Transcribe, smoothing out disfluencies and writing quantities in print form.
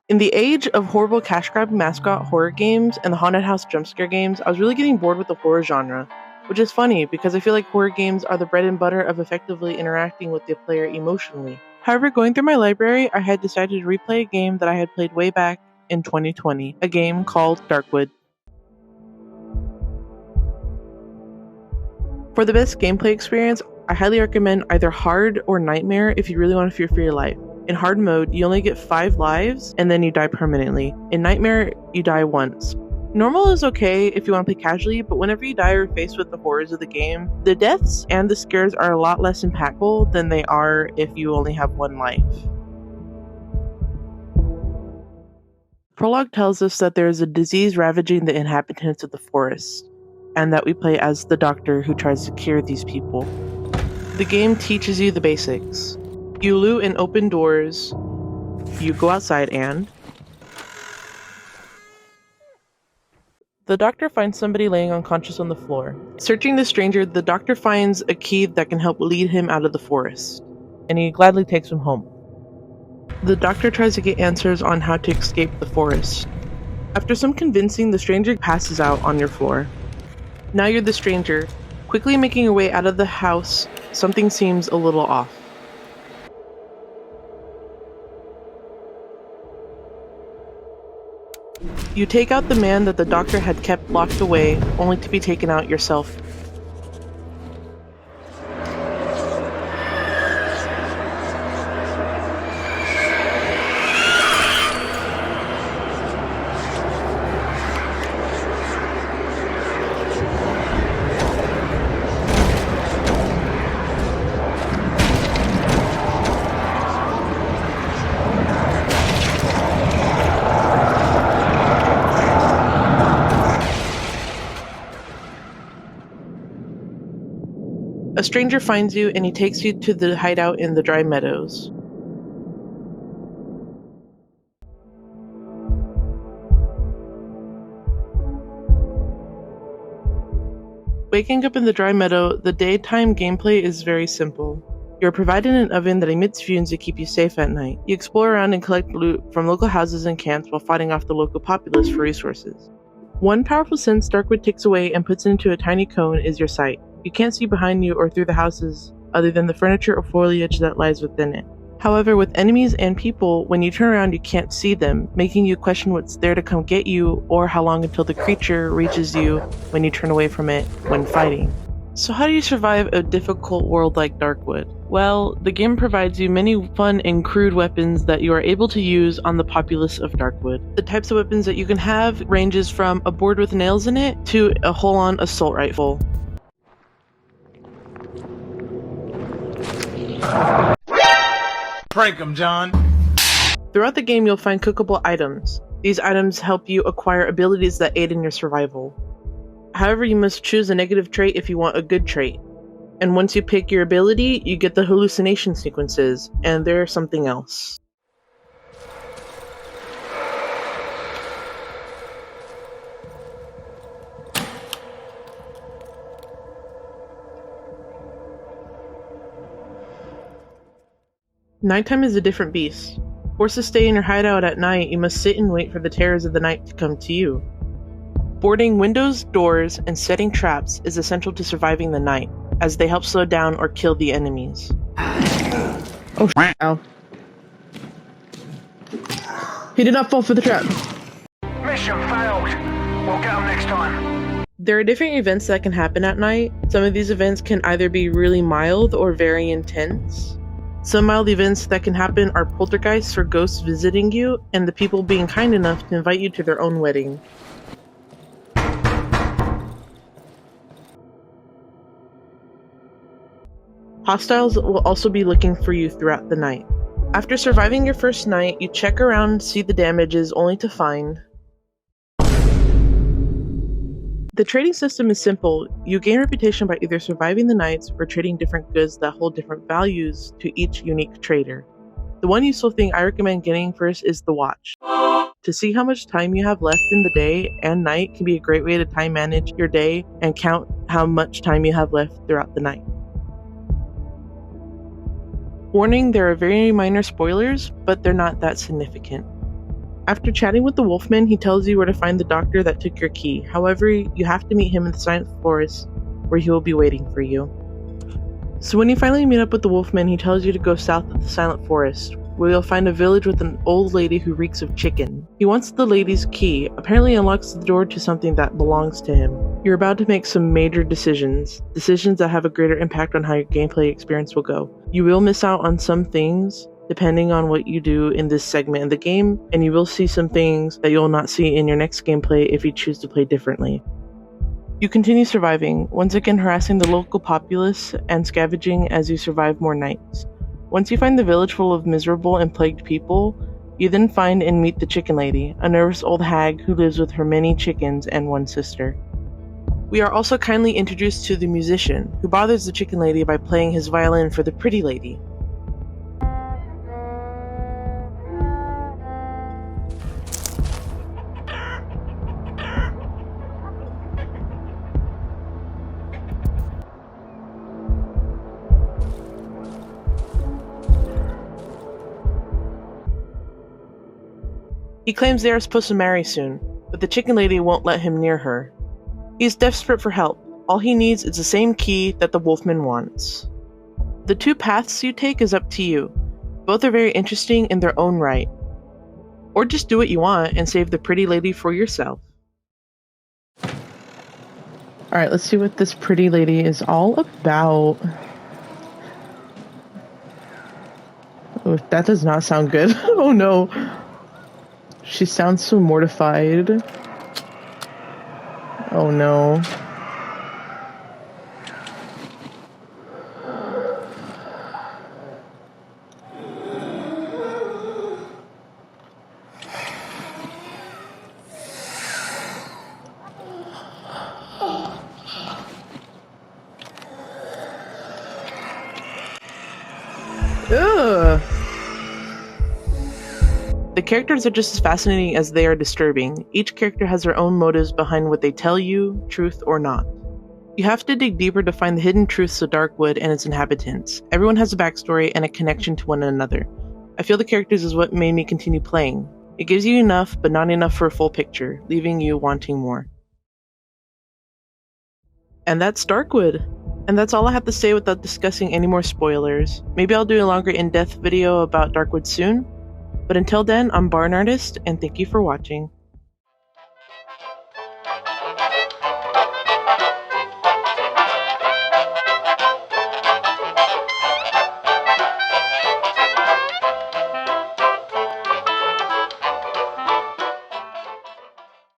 In the age of horrible cash grab mascot horror games and the haunted house jump scare games, I was really getting bored with the horror genre, which is funny because I feel like horror games are the bread and butter of effectively interacting with the player emotionally. However, going through my library, I had decided to replay a game that I had played way back in 2020, a game called Darkwood. For the best gameplay experience, I highly recommend either Hard or Nightmare if you really want to fear for your life. In Hard mode, you only get 5 lives and then you die permanently. In Nightmare, you die once. Normal is okay if you want to play casually, but whenever you die or are faced with the horrors of the game, the deaths and the scares are a lot less impactful than they are if you only have 1 life. Prologue tells us that there is a disease ravaging the inhabitants of the forest, and that we play as the doctor who tries to cure these people. The game teaches you the basics. You loot and open doors, you go outside and... The doctor finds somebody laying unconscious on the floor. Searching the stranger, the doctor finds a key that can help lead him out of the forest, and he gladly takes him home. The doctor tries to get answers on how to escape the forest. After some convincing, the stranger passes out on your floor. Now you're the stranger. Quickly making your way out of the house, something seems a little off. You take out the man that the doctor had kept locked away, only to be taken out yourself. A stranger finds you and he takes you to the hideout in the dry meadows. Waking up in the dry meadow, the daytime gameplay is very simple. You're provided an oven that emits fumes to keep you safe at night. You explore around and collect loot from local houses and camps while fighting off the local populace for resources. One powerful sense Darkwood takes away and puts into a tiny cone is your sight. You can't see behind you or through the houses other than the furniture or foliage that lies within it. However, with enemies and people, when you turn around you can't see them, making you question what's there to come get you or how long until the creature reaches you when you turn away from it when fighting. So how do you survive a difficult world like Darkwood? Well, the game provides you many fun and crude weapons that you are able to use on the populace of Darkwood. The types of weapons that you can have ranges from a board with nails in it to a full-on assault rifle. Prank 'em, John. Throughout the game, you'll find cookable items. These items help you acquire abilities that aid in your survival. However, you must choose a negative trait if you want a good trait. And once you pick your ability, you get the hallucination sequences, and they're something else. Nighttime is a different beast. Forced to stay in your hideout at night, you must sit and wait for the terrors of the night to come to you. Boarding windows, doors, and setting traps is essential to surviving the night, as they help slow down or kill the enemies. Oh, ow. He did not fall for the trap. Mission failed. We'll get 'em next time. There are different events that can happen at night. Some of these events can either be really mild or very intense. Some mild events that can happen are poltergeists or ghosts visiting you, and the people being kind enough to invite you to their own wedding. Hostiles will also be looking for you throughout the night. After surviving your first night, you check around to see the damages only to find... The trading system is simple. You gain reputation by either surviving the nights or trading different goods that hold different values to each unique trader. The one useful thing I recommend getting first is the watch. To see how much time you have left in the day and night can be a great way to time manage your day and count how much time you have left throughout the night. Warning, there are very minor spoilers, but they're not that significant. After chatting with the Wolfman, he tells you where to find the doctor that took your key. However, you have to meet him in the Silent Forest, where he will be waiting for you. So when you finally meet up with the Wolfman, he tells you to go south of the Silent Forest, where you'll find a village with an old lady who reeks of chicken. He wants the lady's key, apparently unlocks the door to something that belongs to him. You're about to make some major decisions that have a greater impact on how your gameplay experience will go. You will miss out on some things, depending on what you do in this segment of the game, and you will see some things that you'll not see in your next gameplay if you choose to play differently. You continue surviving, once again harassing the local populace and scavenging as you survive more nights. Once you find the village full of miserable and plagued people, you then find and meet the Chicken Lady, a nervous old hag who lives with her many chickens and one sister. We are also kindly introduced to the musician, who bothers the Chicken Lady by playing his violin for the Pretty Lady. He claims they are supposed to marry soon, but the Chicken Lady won't let him near her. He is desperate for help. All he needs is the same key that the Wolfman wants. The two paths you take is up to you. Both are very interesting in their own right. Or just do what you want and save the Pretty Lady for yourself. Alright, let's see what this Pretty Lady is all about. Oh, that does not sound good. Oh no. She sounds so mortified. Oh no. Ugh. The characters are just as fascinating as they are disturbing. Each character has their own motives behind what they tell you, truth or not. You have to dig deeper to find the hidden truths of Darkwood and its inhabitants. Everyone has a backstory and a connection to one another. I feel the characters is what made me continue playing. It gives you enough, but not enough for a full picture, leaving you wanting more. And that's Darkwood. And that's all I have to say without discussing any more spoilers. Maybe I'll do a longer in-depth video about Darkwood soon. But until then, I'm Barn Artist, and thank you for watching.